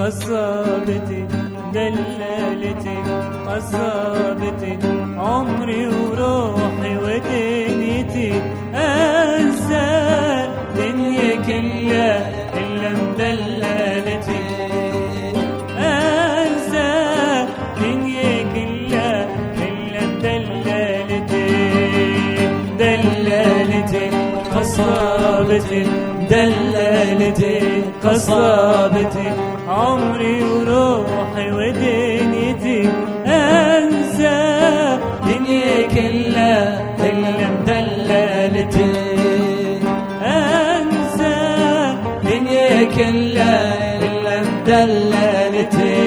قصابتي دلالتي قصابتي عمري وروحي ودنيتي انسى دنيا كلها الا مدلالتي انسى دنيا كلها الا مدلالتي دلالتي قصابتي دلالتي قصابتي عمري وروحي ودنيتي انسى دنيا كلها الا مدلالتي انسى دنيا كلها الا مدلالتي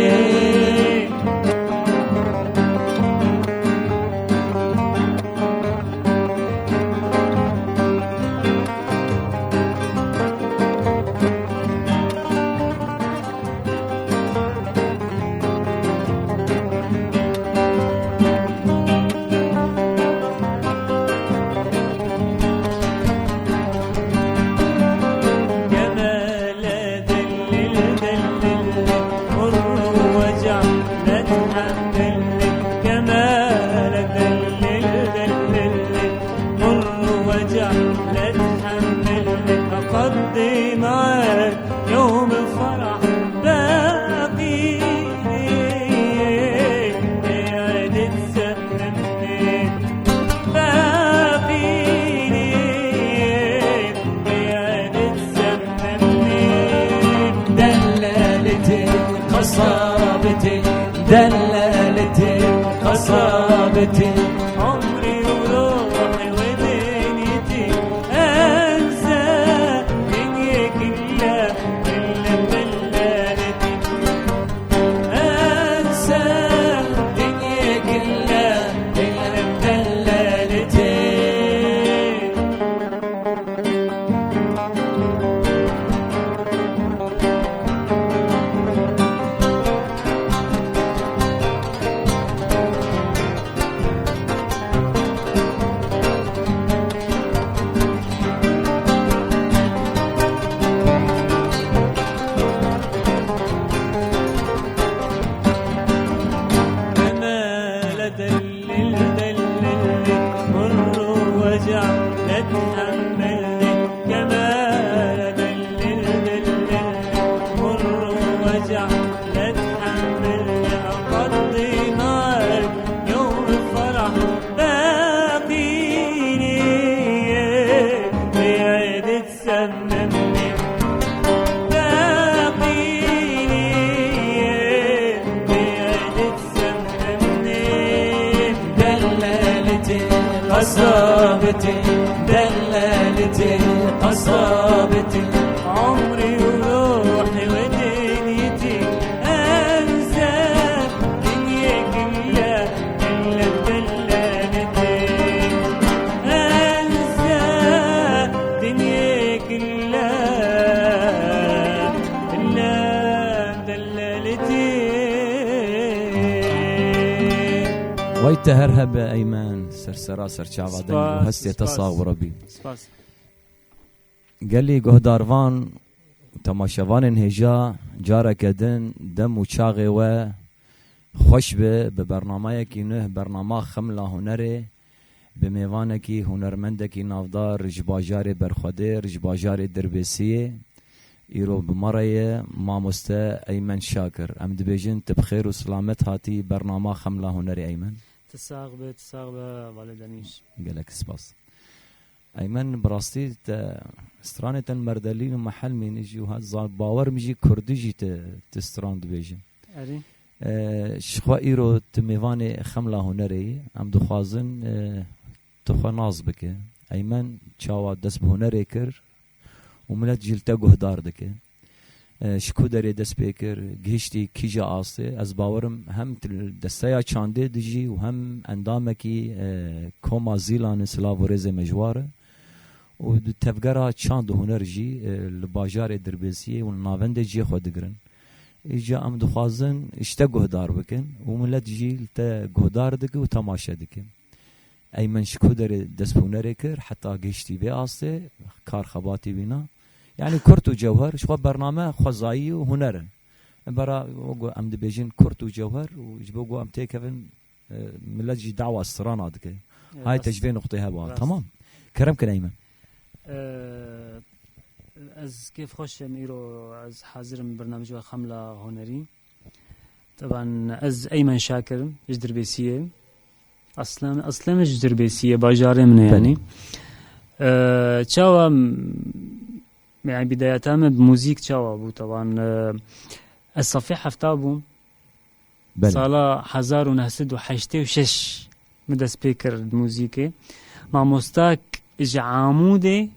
أقضي معاك يوم الفرح باقي بعيد تسلمني باقي بعيد تسلمني دلالتي قصابتي دلالتي قصابتي عمري وروحي ودنيتي انسى دنيا كلها الا مدلالتي انسى دنيا كلها الا مدلالتي قصابتي دلالتي قصابتي عمري وروحي ودنيتي انسى دنيا كلها الا مدلالتي انسى دنيا كلها الا مدلالتي ويتهرهب ايمان سرسرا سرچاوادن وهستی تصاور بی گلی گهداروان تماشاوان هجا جارا کدن دم و چاغی و خوش به برنامه کی نه برنامه خملا هنره به میوانه کی هنرمنده کی نافدار رجباجار برخوده رجباجار دربسیه ایرو بمرای ماموسته ایمن شاکر امد بیجن تبخیر و سلامت هاتی برنامه خملا هنره ایمن تساق به والدنیش قالك سباس ايمن براستي استرانه المردلين محل من يجي وهذا باور مجي كردجي تستراند بيجن اري شخوا ايرو تميواني خملا هنري ام دخوازن تخوا ناز بك ايمن چاوا دس بهنري كر وملت جلتا گهدار دك شکو داری دست بیکر گهشتی کیجا آسته از باورم هم دستایا چانده دیجی و هم اندامه کی کوما زیلان سلاو رز مجواره و تفگرا چاند هنر جی لباجار دربسیه و ناوند جی خود گرن ایجا ام دخوازن اشتا گهدار بکن و ملت جی تا گهدار دکه و تماشا دکه ایمن شکو داری دست هنر کر حتی گهشتی بی آسته کار خباتی بینا يعني كرت وجوهر شو برنامج خزائي وهنر برا وقو ام دبيجين كرت وجوهر وجبوقو ام تيكفن ملجي دعوة السرانة دك هاي تجبين نقطة هبا تمام كرم كان أيمن از كيف خوش ميرو از حاضر من برنامج خملة هنري طبعا از أيمن شاكر جدر بيسية أصلا جدر بيسية باجاري من يعني تشاوا يعني بداية بموزيك تشاوا بو طبعا الصفيحة افتابو صالة 1986 مدى سبيكر الموسيقى مع مستاك عمودي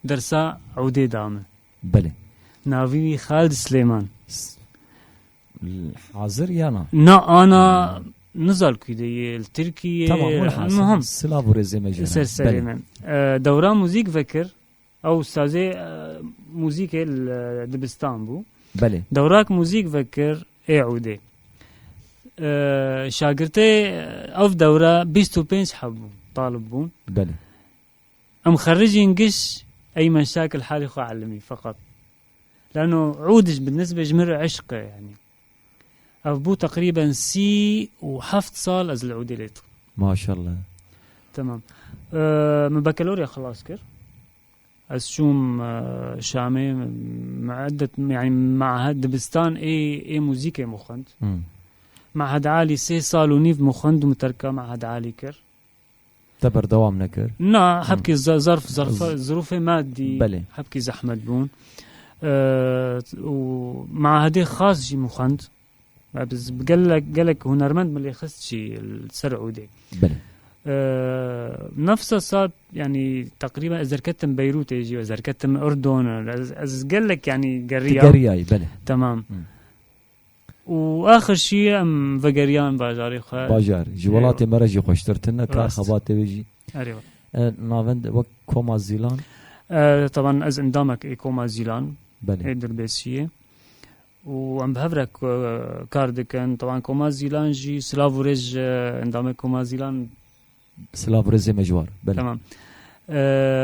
درسا عودي دامه بله ناوي خالد سليمان حاضر يانا أنا نزل كده التركي المهم سلافو رزي مجرى سليمان دورة موسيقى فكر أو أستاذي موسيقى دبستان بو بله دوراك موسيقى فكر عودي شاگرته اوف دوره 25 حبو طالب بون بله ام خريجين قش اي مشاكل حالي خو علمي فقط لانه عودج بالنسبه جمر عشقه يعني ابو تقريبا سي وحفت صال از العودي ليت ما شاء الله تمام من بكالوريا خلاص كر الشوم شامي معدة يعني معهد دبستان اي موسيقى مخند معهد عالي 6 سال ونيف مخند ومتركة معهد عالي كر تبر دوام نكر نا حبكي ظروف مادي بلي حبكي زحمة بون ومعهدي خاص جي مخند بس قالك هنرمند من اللي خست شي السرعودي بلي نفسه صار يعني تقريبا اذا ركبت بيروت يجي واذا ركبت من اردن از قال لك يعني قرياي بلي تمام واخر شيء ام فقريان باجار جوالاتي مرجي خوشترتنا كار خباتي بيجي ايوه نافند وك كوما زيلان طبعا از اندامك كوما زيلان بلي دربيسيه وعم بهفرك كاردكن طبعا كوما زيلان جي سلافوريج اندامك كوما زيلان سلافوريج مجوار بلي تمام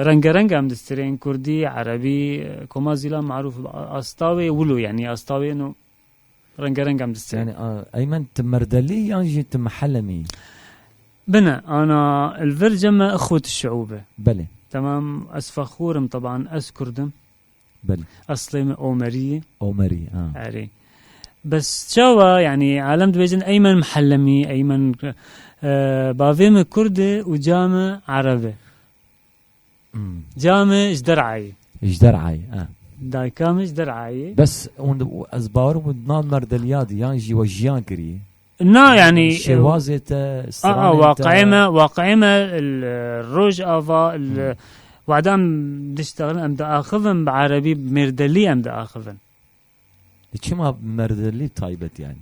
رنگا هم دسترين كردي عربي كوما زيلان معروف اسطاوي ولو يعني اسطاوي انه رنگا هم دسترين يعني ايمن تمردلي يعني جي تمحلمي بنا انا الفرجمة اخوة الشعوبة بلي تمام اسفخورم طبعا اسكردم بلي اصلي اومرية عري بس شاوا يعني عالم دبيجن ايمن محلمي ايمن بافيم كردي وجامع عربي جامع جدرعي دايكامش درعي بس ازبار ودنان مردلياد يعني جي وجيان كري نا يعني شوازته واقعيمة الروج افا وعدام دشتغل ام دا اخذن بعربي بمردلي ام دا اخذن ليش مردلي طيبت يعني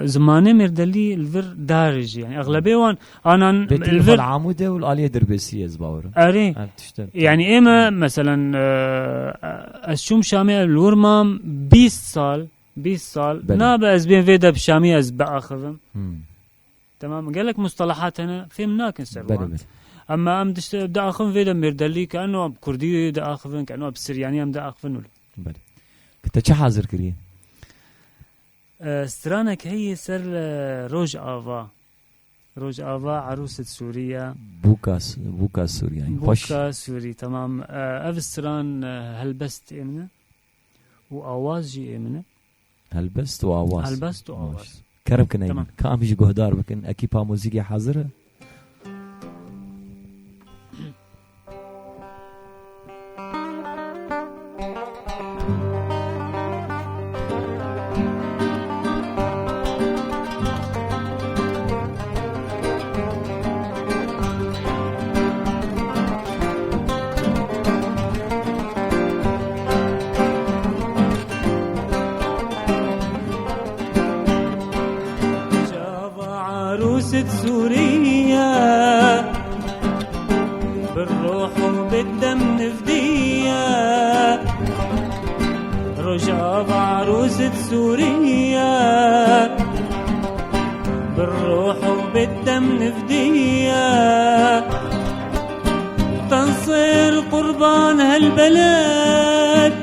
زمانه مردلي الفر دارج يعني اغلبيه وان انا الفر العموده والاليه دربسيه زباور اري يعني اما مثلا الشوم شامي الورمام 20 سال ناب از بين فيدا بشامي از باخذم تمام قال لك مصطلحات هنا فهمناك نسروان اما ام دا اخذ فيدا مردلي كانه كردي دا اخذن كانه بسرياني ام دا اخذن بله كنت شو حاضر كريه استرانك هي سر روج آفا عروسة سوريا بوكا سوريا بوكا سوري تمام أفستران هلبست إمنا وآواز جي إمنا هلبست وآواز كرم كنا إمنا كام يجي قهدار بكن أكيبا موسيقى حاضرة سوريا بالروح وبالدم نفدية رجاب عروسة سوريا بالروح وبالدم نفدية تنصير قربان هالبلد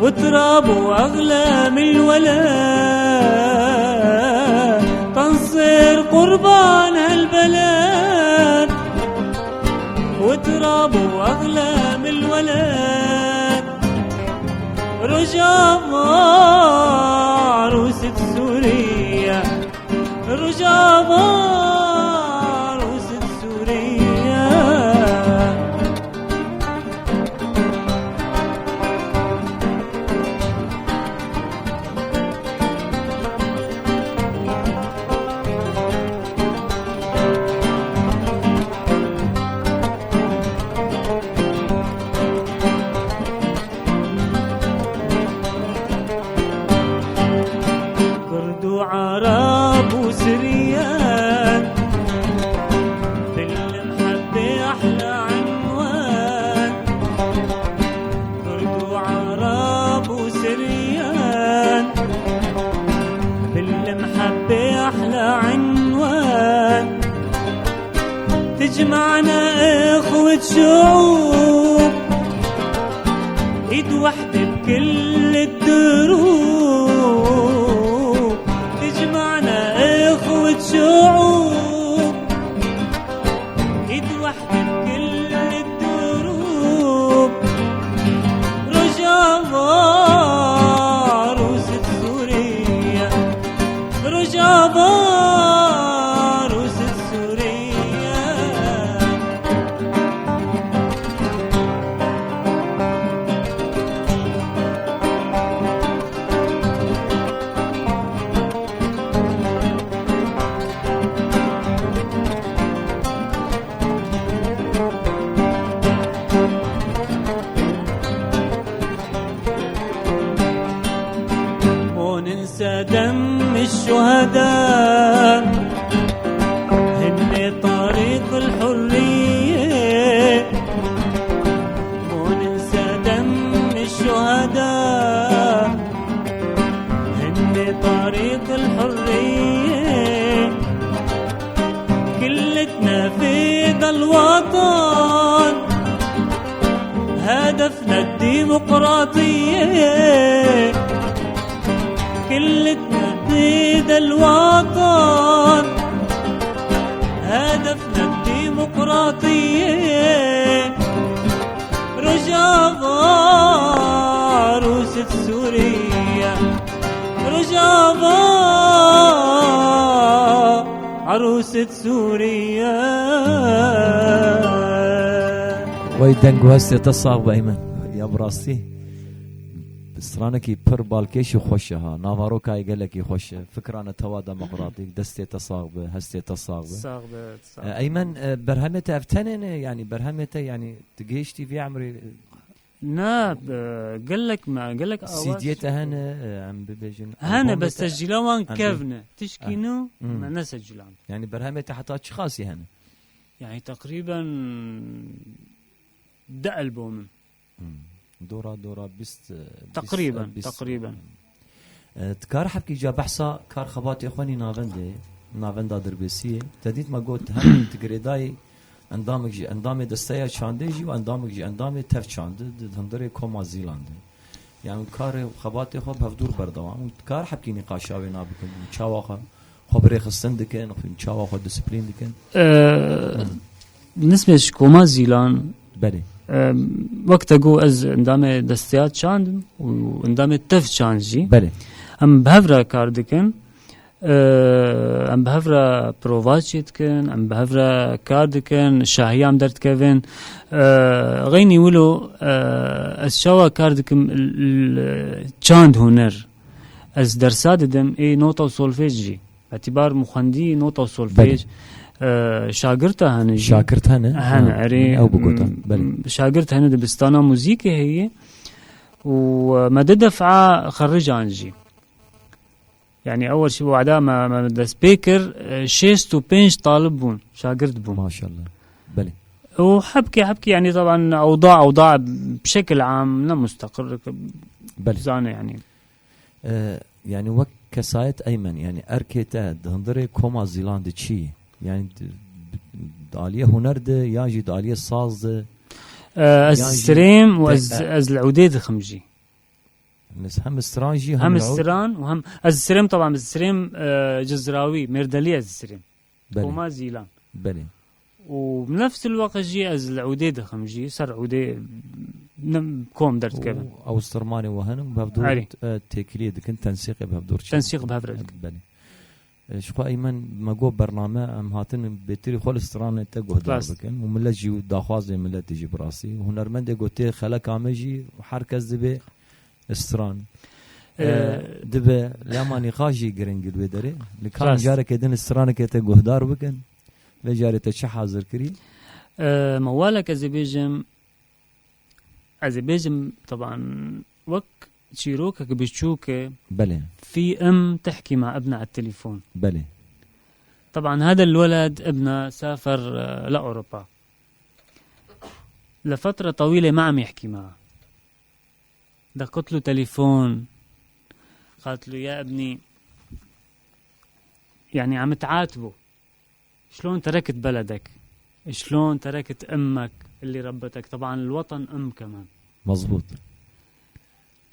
وترابه أغلى من الولد، تنصير قربان هالبلد، وترابه أغلى من الولد، رجابة عروسة سوريا، رجابة عرب وسريان، بالمحبة أحلى عنوان، كرد وعرب وسريان، بالمحبة أحلى عنوان، تجمعنا إخوة شعوب، إيد واحدة بكل الدروب، شعوب، إيد واحدة بكل الدروب، رجابة عروسة سوريا، رجابة عروسة سوريا. دم الشهداء هن طريق الحرية، وننسى دم الشهداء هن طريق الحرية، كلتنا في ذا الوطن هدفنا الديمقراطية، كلتنا بيد الوطن هدفنا الديمقراطية، رجابة عروسة سوريا، رجابة عروسة سوريا. ويدنقو هسته تصاغ بأيمن يا براستي بسرانكي پر بالكيش خوشها نافاروكاي قالك يخش فكرانه توا ديمقراطي دستي تصاغ هستي تصاغ ايمن برهمته افتنن يعني برهمته يعني تجيشتي في عمري نا قال لك ما قال لك سيديته هنا عم ببيجن هنا بس سجلوان كيفنا تشكينو ما نسجلان يعني برهمته حتى اشخاصي هنا يعني تقريبا ده ألبوم دورا بست تقريبا تكار حبكي جا بحثا كار خباتي اخواني نافندا دربسيه تديت ما قلت هم تقريداي اندامي دستايا شاندجي واندامي اندامي تف شاند هندري كوما زيلاند يعني كار خباتي خو بفدور بردوام كار حبكي نقاشاوي نابكن تشاواخه خبري خستندكن تشاواخه ديسيبلين دكن بالنسبه لكوما زيلان بلي وقت اقو از اندامي دستيات شاندم واندامي تف شانجي بلي ام بهفرا كاردكن ام بهفرا بروفاتشيتكن ام بهفرا كاردكن شاهيام درت كيفن غيني ولو از شاوا كاردكم تشاند هنر از درسات دم اي نوتا وسولفيجي باعتبار مخندي نوتا وسولفيج شاگرته هنه شاگرته هنه عري او بقوتا بلي شاگرته هنه دبستانا موزيكي هي ومدى دفعه خرج عنجي يعني اول شيء بعدها ما دا سبيكر 6 و 5 طالب بون شاگرد بون ما شاء الله بلي وحبكي يعني طبعا اوضاع بشكل عام لا مستقر بلي زانه يعني يعني وك كسايت ايمن يعني اركيتا دهندري كوما زيلاند تشي يعني داليه هنر ده ياجي داليه ساز السريم واز العوديد خمجي هم استرانجي هم السران وهم السريم طبعا السريم جزراوي ميردالية السريم وما زيلان بلي وبنفس الوقت جي از العودي دخم جي صار عودي كوم درت كمان او استرماني وهن بهدور تكليد كنت تنسيق بهدور تنسيق بهدور بلي شخو ايمن ما جو برنامه ام هاتن بتري خول استران تجو دار بكن وملجي داخواز ملت تجي براسي وهنرمند جوتي خلق عمجي وحركز دبي استران دبي لما نقاشي جرينج الودري لكان جارك يدن استران كتجو دار بكن لجاري تشي حاضر كري موالك أزبيجم طبعا وك تشيروكك بتشوكه بلي في تحكي مع ابنها على التليفون بلي طبعا هذا الولد ابنه سافر لأوروبا لفترة طويلة ما عم يحكي معه دقت له تليفون قالت له يا ابني يعني عم تعاتبه شلون تركت بلدك شلون تركت أمك اللي ربتك طبعا الوطن أم كمان مظبوط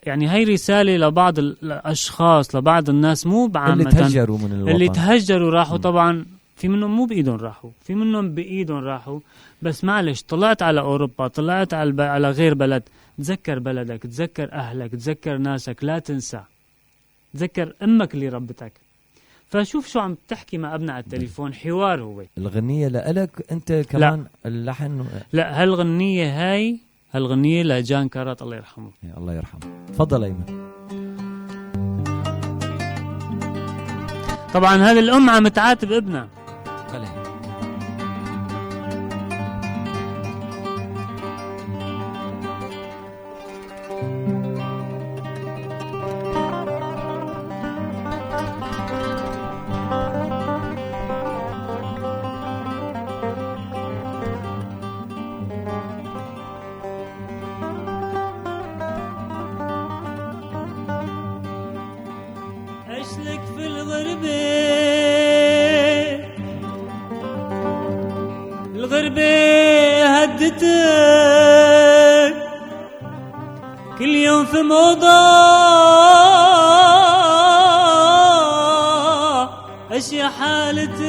يعني هاي رسالة لبعض الأشخاص لبعض الناس مو بعامة اللي تهجروا من الوطن اللي تهجروا راحوا طبعا في منهم مو بإيدهم راحوا في منهم بإيدهم راحوا بس معلش طلعت على أوروبا طلعت على غير بلد تذكر بلدك تذكر أهلك تذكر ناسك لا تنسى تذكر أمك اللي ربتك فشوف شو عم تحكي مع ابنها على التليفون حوار هو الغنية لألك أنت كمان لا. اللحن لا هالغنية لجان كارات الله يرحمه الله يرحمه تفضل أيمن طبعا هذه الأم عم تعاتب ابنها أشلك في الغربة هدتك كل يوم في موضوع أشياء حالتك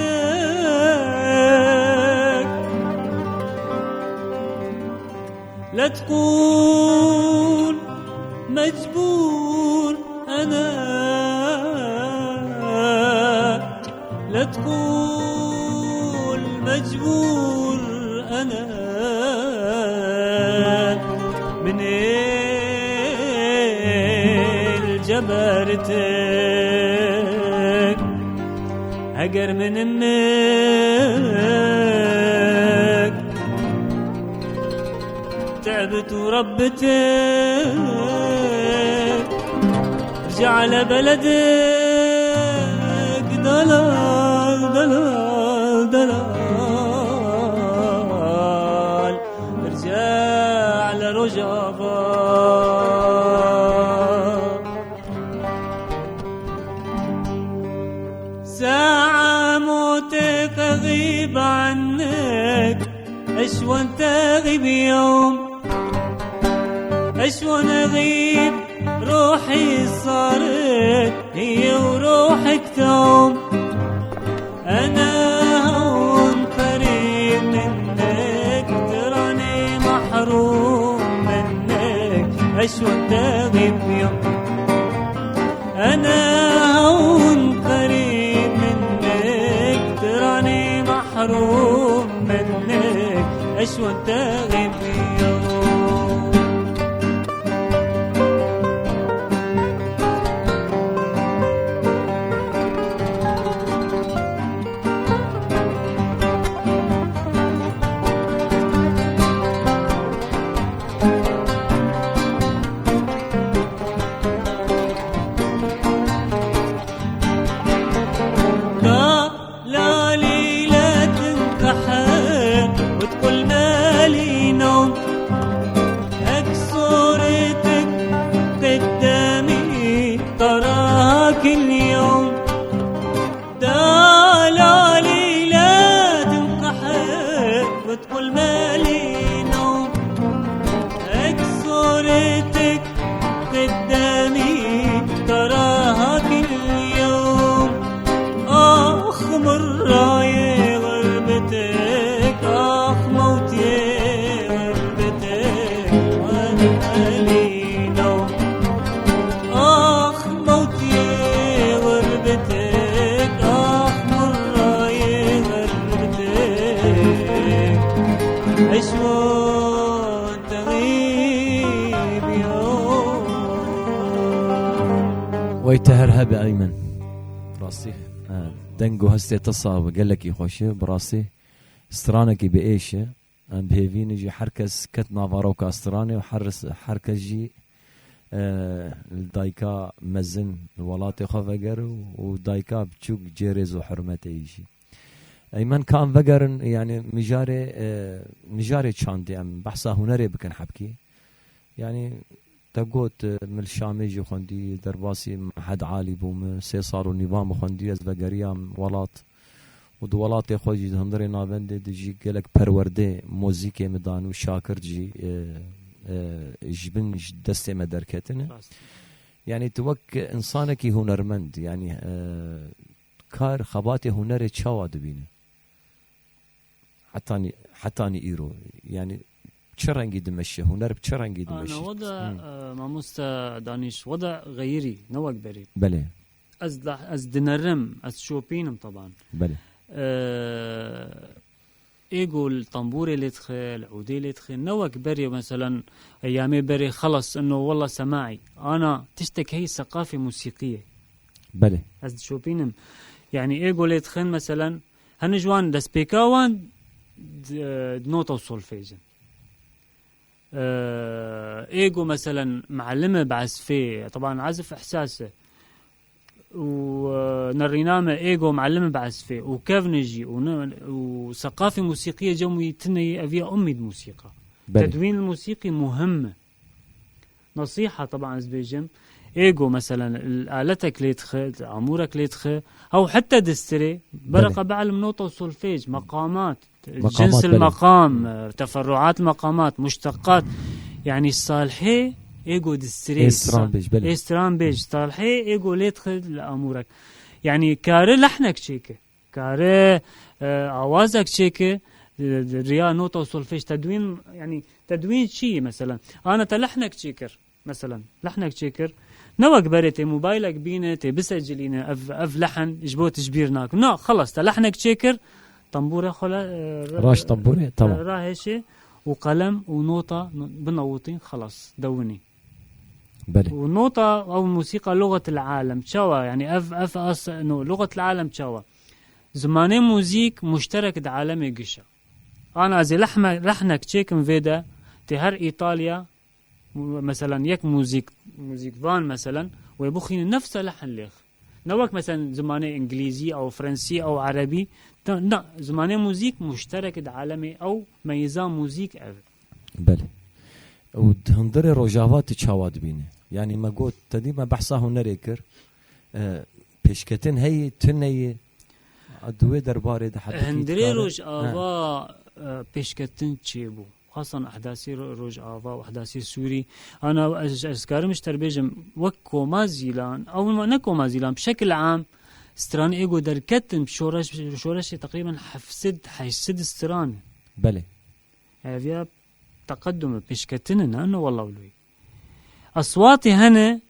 لا تكون مجبور أنا لا تكون مجبور أنا من جبرتك هجر من أمك تعبت وربتك رجع لبلدك دلال دلال دلال رجع لرجابة ساعة موتك أغيب عنك أشوان تغيب يوم أشوان أغيب روحي صارت هي وروحك توم أنا هون قريب منك تراني محروم منك أشوان تغيب يوم أنا هون قريب منك تراني محروم منك أشوان تغيب يوم ويتهرها بأيمن براسي دنگو هستی تصاب قال لك يخوشه براسي استرانك بإيشه بهيفين جي حركس كت نافاروك استراني وحرس حركس جي الدايكا مزن الولاتي خفقر ودايكا بتشوك جيريز وحرمته يجي ايمن كان فقر يعني مجاري تشاندي ام بحثا هنري بكن حبكي يعني تقوت من الشامي جي خندي درباسي حد عالي بوم سي صاروا نظام خندي از فقريام ولات ودولاتي خوجي هندري نابند دجي قالك پرورده موزيكي مدان وشاكر جي جبن دستي مدركتنا يعني توك انسانك هنرمند يعني كار خباتي هنري تشاوا دبينه حتاني ايرو يعني بشرنجي دمشي هنر بشرنجي دمشي انا وضع ماموستا دانيش وضع غيري نوك بريد بله از دنرم از شوبينم طبعا بله ايجو الطنبوري اللي تدخل العودي اللي تدخل نوك بري مثلا ايامي بري خلص انه والله سماعي انا تشتك هي ثقافه موسيقيه بله از شوبينم يعني ايجو اللي تدخل مثلا هنجوان دسبيكاوان نوتا وسولفيجن ايجو مثلا معلمه بعزفيه طبعا عزف احساسه ونرينامه ايجو معلمه بعزفيه وكافنجي وثقافه موسيقيه جوي تني افيا امي الموسيقى تدوين الموسيقي مهمه نصيحه طبعا زبيجم ايجو مثلا الالتك اللي تدخل عمورك اللي تدخل او حتى دستري برقه بعلم نوتة وسولفيج مقامات جنس المقام تفرعات المقامات مشتقات يعني الصالحي ايجو دستري استرامبيج صالحي ايجو اللي يدخل لامورك يعني كاره لحنك شيكه كاره اوازك شيكه ريا نوتة وسولفيج تدوين يعني تدوين شيء مثلا انا تلحنك شيكر مثلا لحنك شيكر نوك بريتي موبايلك بينتي بسجلينا اف لحن جبوه تجبيرناك نو خلص تلحنك شيكر طنبوره خلا راش طنبوره طبعا راهشي وقلم ونوطه بنوطين خلاص دوني بله ونوطه او موسيقى لغه العالم تشوا يعني اف لغه العالم تشوا زماني موزيك مشترك د عالمي قشا انا ازي لحنك تشيكم فيدا تهر ايطاليا مثلا يك موزيك فان مثلا ويبخين نفس لحن ليخ نوك مثلا زماني انجليزي او فرنسي او عربي لا زماني موزيك مشترك د عالمي او ميزان موزيك بله وهندري روجافات تشاواد بينه يعني ما قلت تدي ما بحثه هنريكر بيشكتن هي تني ادوي درباري ده حتى هندري روج افا بيشكتن تشيبو خاصة أحداثي روج آفا وأحداثي سوري أنا أذكر مش تربيجم وكو مازيلان أو ما نكو مازيلان بشكل عام استران إيجو دركتن بشورش تقريبا حيسد استران بله هذا تقدم بشكتن أنه والله ولوي أصواتي هنا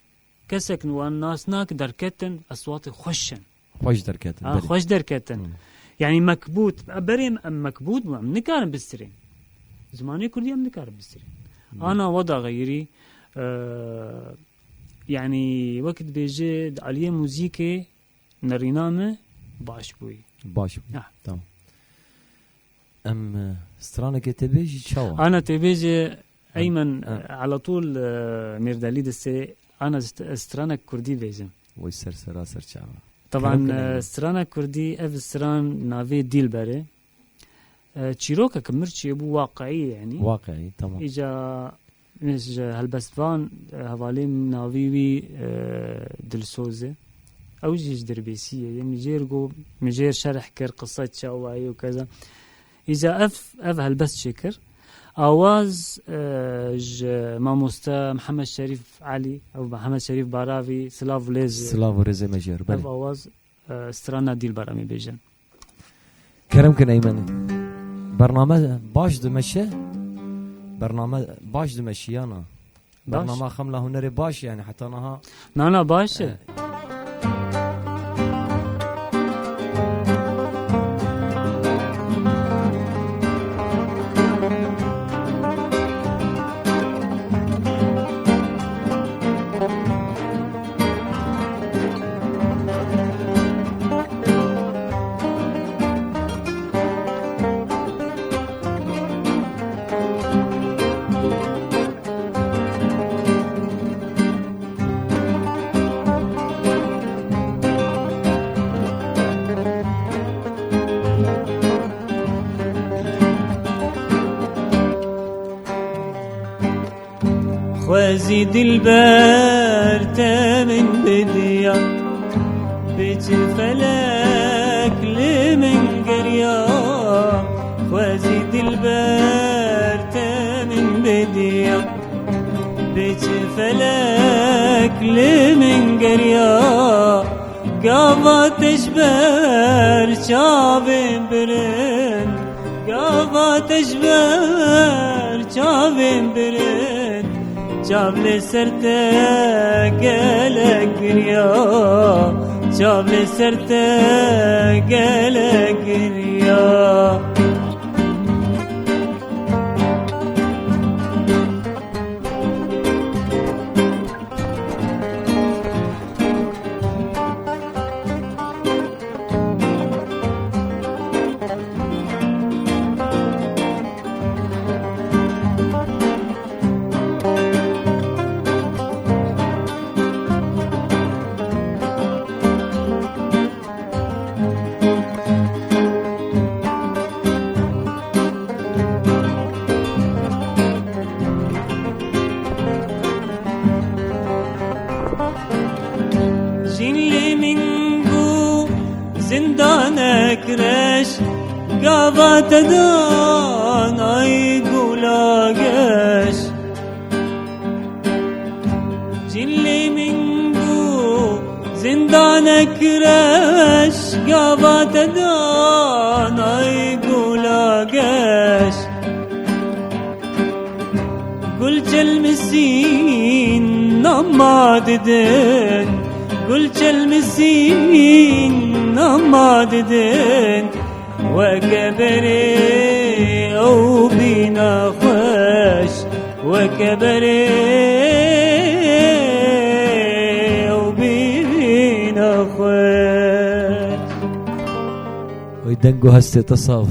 كسك والناس ناك دركتن أصواتي خوش دركتن خوش دركتن يعني مكبوت بريم أم مكبوت أم نكارن بالسرين زماني كردي أم نكارن بالسرين أنا وضع غيري يعني وقت بيجي عليه موسيقى نرينامه باش بوي تمام أم استرانك تبيجي شوا أنا تبيجي أيمن على طول ميردالي دستي أنا استرانك كردي بيجم ويسر سراسر شوا طبعا استرانك كردي أف استران نافي ديل باري تشيروكا كمرتشي أبو واقعي يعني واقعي تمام إجا هالبستفان هواليم نافيوي دلسوزة أو جيش دربيسية يعني مجير شرح كر قصة شاواي وكذا إجا أف هالبست شكر آواز ماموستا محمد شريف علي أو محمد شريف باراوي سلاف ريزي مجير أف آواز استرانا ديل برامي بيجن كرمكن أيمن برنامج باش دمشي أنا برنامج خملة هنري باش يعني حتى أنا نانا باش خوازي دلبر تمن بديا بيت فلك لمن قريا خوازي دلبر تمن بديا بيت فلك لمن قريا قاضى تشبر شابين برن قاضى تشبر شابين برن شاب لسرته قلق قريا شاب لسرته قلق قريا زندانك رش قاضت دان اي قلاقش جنلي منقو زندانك رش قاضت دان اي قلاقش قلت المسين نماددن قلت المسين نماددن وكبري أو بينا خوش وكبري أو بينا خوش ويدنقو هستي تصاف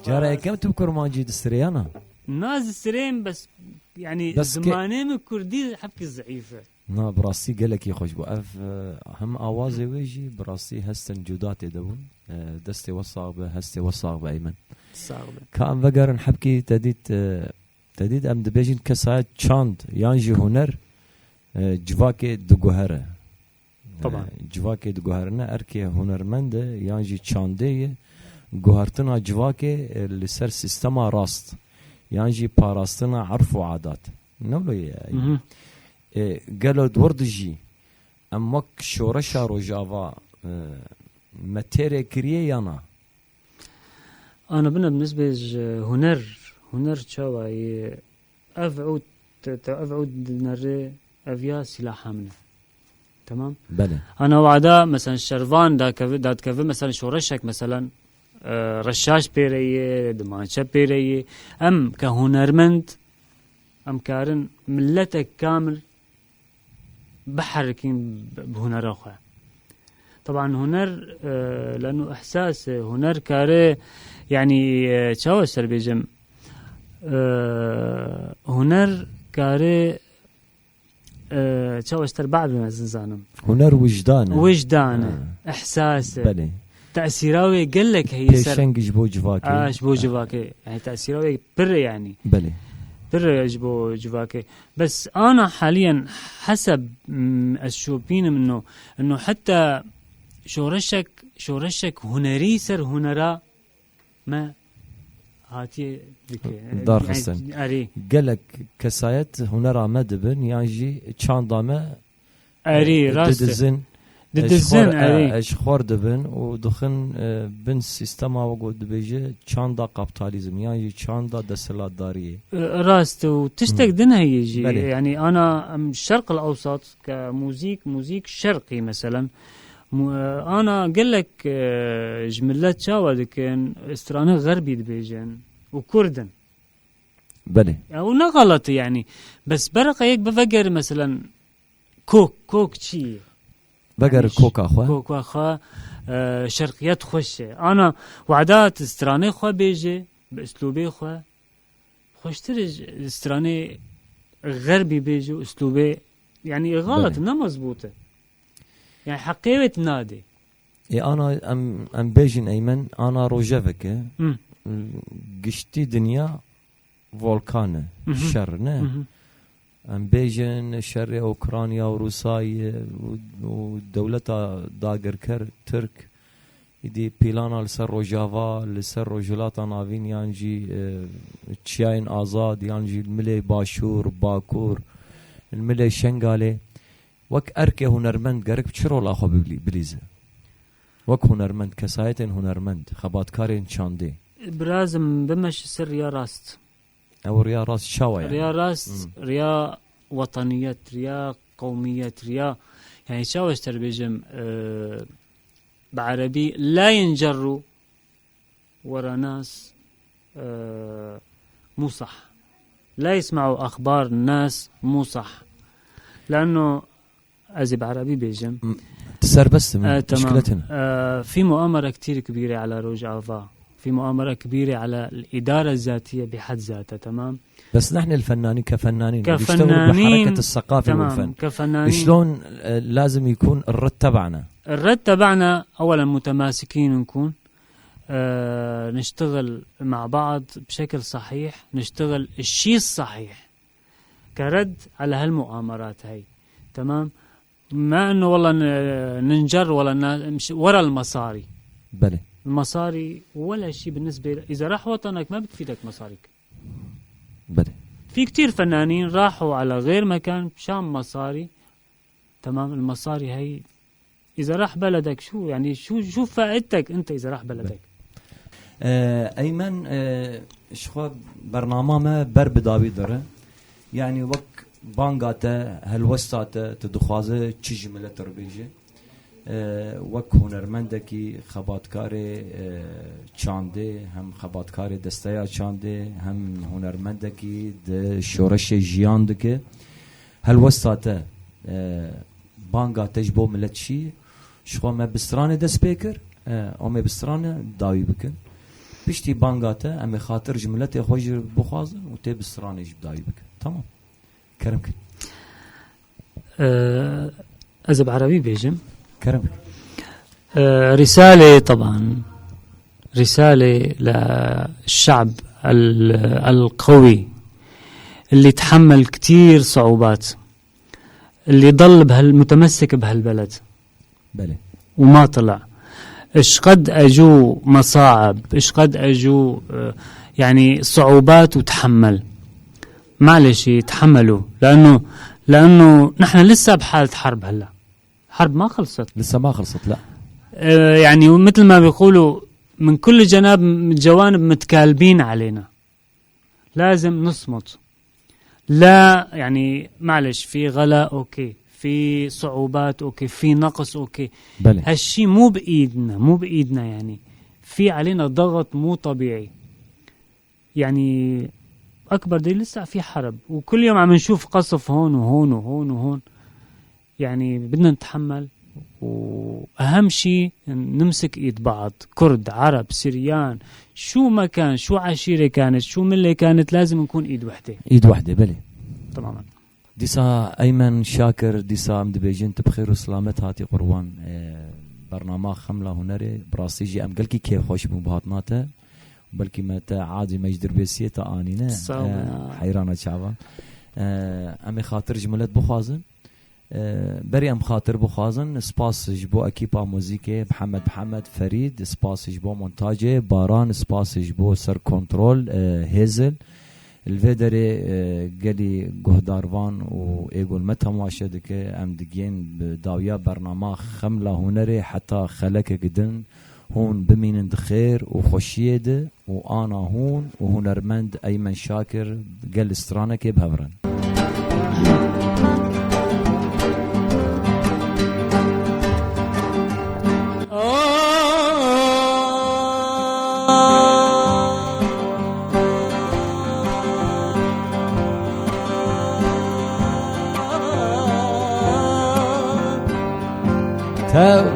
جارة كم تبكر ماجد السريانة ناز السرين بس يعني بس زماني من كردي حبكي ضعيفة نا براسي قالك يخوش بقف هم آوازي ويجي براسي هستن جوداتي دبون دستي وصاغ به هستي وصاغ به أيمن صعبة كان بقرن حبكي تديد أم دبيجين كساعد چاند يانجي هنر جواكي دقوهره طبعا جواكي دقوهرنا أركي هنرمند يانجي چانده قوهرتنا جواكي لسر سيستما راست يانجي باراستنا عرف وعادات نولو قالوا دوردجي امك شورشا روجافا متيري كريه يانا انا بالنسبه هنر تشاوي افعود نري افيا سلاح حامله تمام بله انا وعدا مثلا الشرفان داد كف مثلا شورشك مثلا رشاش بيريه دمانشا بيريه ام كهنرمند ام كارن ملتك كامل بحركين بهنر أخوة طبعا هنر لأنه إحساس هنر كاره يعني شو أشتر بيجم هنر كاره شو أشتر بعد ما زنزانم هنر وجدانه إحساس بله تأثيراوي قال لك هي بيشنج جبو جواكي جبو جواكي يعني تأثيراوي بر يعني بله يجبو جواكي بس أنا حاليا حسب الشوبين إنه حتى شورشك هنري سر هنرا ما هاتي دار خستن أري قالك كسايت هنرا مدبن يانجي چاندامه أري راست ضد الزن أري اشخور دبن ودخن بن سيستما وقود بيجي چاندا كابيتاليزم يعني چاندا دسلات داريه راست وتشتك دنها يجي يعني انا الشرق الاوسط كموزيك شرقي مثلا انا قال لك جملات شاوه كان استرانه غربي دبيجن وكردن بله او غلط يعني بس برقه هيك بفكر مثلا كوك شي بقر كوكا خوا شرقيات خوشه انا وعدات استرانه خوا بيجي باسلوبي خوا خوشتر استرانه غربي بيجي اسلوبي يعني غلط ما مزبوطه يعني حقيقه نادي انا ام بيجن ايمن انا روجافك قشتي دنيا فولكانه شرنه ام بيجن شر اوكرانيا وروسيا ودولتها داگر كر ترك يدي بيلانا لسر روجافا لسر روجلاتا نافين يانجي تشاين آزاد يانجي الملي باشور باكور الملي شنغالي وك أركي هنرمند قرق بشرول أخو بليزة وك هنرمند كسايتين هنرمند خباتكارين شاندي برازم بمش سر ريا راست أو ريا راست شاوة يعني ريا راست ريا وطنية ريا قومية ريا يعني شاوة اشتر بيجم بعربي لا ينجروا ورا ناس مو صح لا يسمعوا أخبار الناس مو صح لأنه أزي بعربي بيجم تسر بس من مشكلتنا في مؤامرة كتير كبيرة على روجافا في مؤامرة كبيرة على الإدارة الذاتية بحد ذاتها تمام بس نحن الفنانين كفنانين بحركة الثقافة والفن كفنانين شلون لازم يكون الرد تبعنا أولا متماسكين نكون نشتغل مع بعض بشكل صحيح نشتغل الشيء الصحيح كرد على هالمؤامرات هاي تمام ما انه والله ننجر ولا ورا المصاري بلى المصاري ولا شيء بالنسبة إذا راح وطنك ما بتفيدك مصاريك بلى في كتير فنانين راحوا على غير مكان مشان مصاري تمام المصاري هاي إذا راح بلدك شو يعني شو فائدتك أنت إذا راح بلدك أيمن شخو برنامج ما بداوي داره يعني وقت بانقاته هالوسطاته تدخوازه چی جمله تربیجه وک هنرمندکی خباتکاری چانده هم خباتکاری دستیا چانده هم هنرمندکی د شورش جیان دکه هالوسطاته بانقاتش بو ملت شی شخو ما بسترانه دست بکر او ما بسترانه داوی بکن پشتی بانقاته امی خاطر جملت خوش بخوازه و تی بسترانه داوی بکن تمام كرمك أزب عربي بيجم كرمك رسالة طبعا رسالة للشعب القوي اللي تحمل كتير صعوبات اللي ضل متمسك بهالبلد بلي وما طلع إيش قد أجو مصاعب إيش قد أجو يعني صعوبات وتحمل معلش يتحملوا لأنه نحن لسه بحالة حرب هلا حرب ما خلصت لسه ما خلصت لا يعني مثل ما بيقولوا من كل جوانب متكالبين علينا لازم نصمت لا يعني معلش في غلاء أوكي في صعوبات أوكي في نقص أوكي بلي. هالشي مو بإيدنا يعني في علينا ضغط مو طبيعي يعني أكبر دليل لسه في حرب وكل يوم عم نشوف قصف هون وهون وهون وهون يعني بدنا نتحمل وأهم شيء نمسك إيد بعض كرد عرب سريان شو ما كان شو عشيرة كانت شو ملة كانت لازم نكون إيد وحدة بلي تماما ديسا أيمن شاكر ديسا مدبيجين تبخير وسلامت هاتي قروان برنامج خملة هنري براسيجي أم قلكي كيف خوش بمبهاتناته بلكي ما عادي ما يجدر بيسيه تانينه حيرانه شعبان امي خاطر جملت بخازن بري ام خاطر بخازن سپاس جبو اكيبا موزيكي محمد فريد سپاس جبو مونتاجي باران سپاس جبو سر كنترول هيزل الفيدري قالي جهداروان و ايقول متى ماشدك ام دقين بداويا برنامج خملة هنري حتى خلك قدن هون بمين خير وخوشيده وانا هون وهنرمند ايمن شاكر قال استرانك بهبرن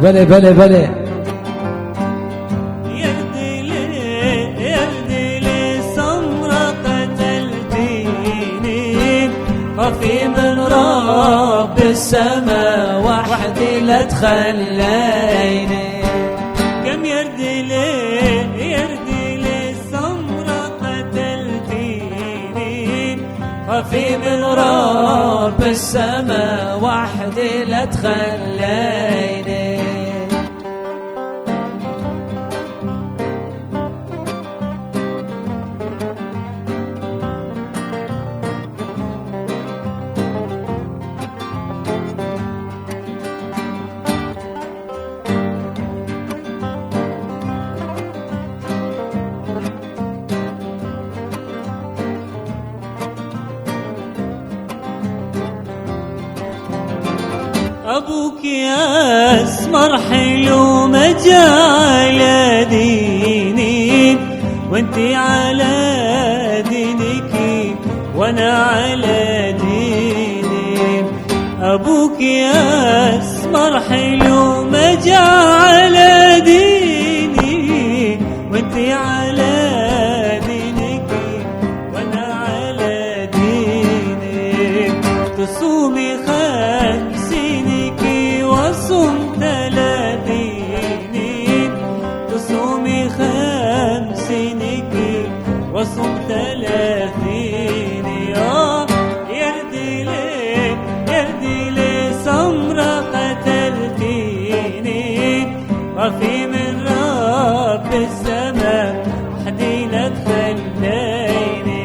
بلي في من رب السماء وحدي لا تخليني كم يردي لي السمرة قتلتيني وفي من رب يا اسمر حلو مجال ديني، وانتي على دينك وانا على ديني. ابوك يا اسمر حلو مجال ديني، وانتي على دينك وانا على ديني. تصومي 50 وصوم 30، تصومي 50 وصوم 30. يردي لي سمرة قتلتيني، وفي من رب السماء حدي لا تخليني.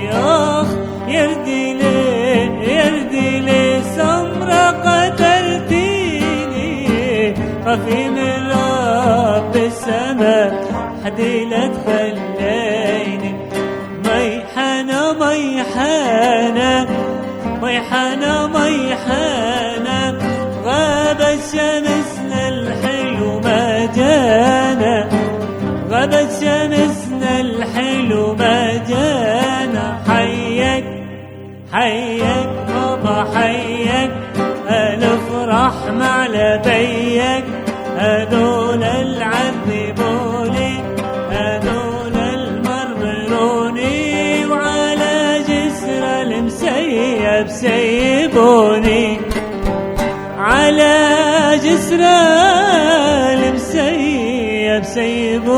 يردي لي سمرة قتلتيني، وفي من رب السماء حدي لا تخليني. ميحانة ميحانة ميحانة ميحانة، غابت شمسنا الحلو ما جانا، غابت شمسنا الحلو ما جانا. حيك حيك بابا حيك، ألف رحمة على بيك. هذول العذبوني، هذول المرمروني، وعلى جسر المسيب سيبوني، على جسر المسيب سيبوني.